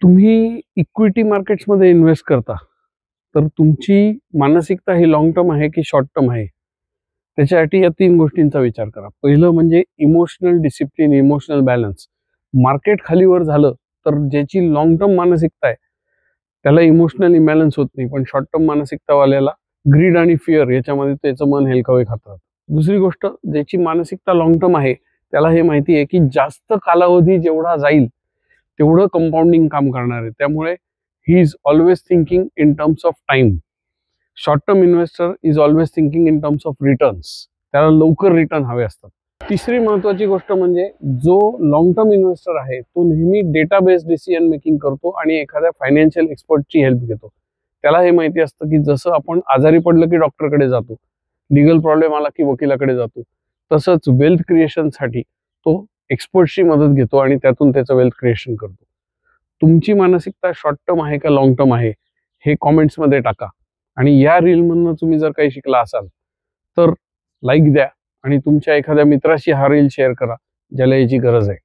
तुम्ही equity मार्केट्समध्ये invest करता तर तुमची मानसिकता ही लॉंग टर्म आहे की शॉर्ट टर्म आहे, त्याच्यासाठी या 3 गोष्टींचा विचार करा. पहिलं म्हणजे emotional discipline, emotional balance. Market खालीवर झालं तर ज्याची लॉंग टर्म मानसिकता आहे त्याला इमोशनल इम्बॅलन्स होत नाही, पण शॉर्ट टर्म मानसिकतावाल्याला ग्रीड आणि फिअर याच्यामध्ये त्याचं मन हेलकावे खात राहतं. दुसरी गोष्ट, ज्याची मानसिकता लॉंग टर्म आहे त्याला हे माहिती आहे की जास्त कालावधी जेवढा जाईल तेवढं कंपाऊंडिंग काम करणार आहे. त्यामुळे he is always thinking in terms of time. Short term investor is always thinking in terms of returns. त्याला लवकर रिटर्न हवे असतात. तिसरी महत्वाची गोष्ट म्हणजे जो लॉंग टर्म इन्व्हेस्टर आहे तो नेहमी डेटा बेस्ड डिसिजन मेकिंग करतो आणि एखाद्या फायनान्शियल एक्सपर्टची हेल्प घेतो. त्याला हे माहिती असतं की जसं आपण आजारी पडलं की डॉक्टरकडे जातो, लिगल प्रॉब्लेम आला की वकिलाकडे जातो, तसंच वेल्थ क्रिएशनसाठी तो एक्सपर्टची मदत घेतो आणि त्यातून त्याचं वेल्थ क्रिएशन करतो. तुमची मानसिकता शॉर्ट टर्म आहे का लॉंग टर्म आहे हे कॉमेंट्समध्ये टाका. आणि या रीलमधनं तुम्ही जर काही शिकला असाल तर लाईक द्या आणि तुमच्या एखाद्या मित्राशी हा रील शेअर करा ज्याला याची गरज आहे.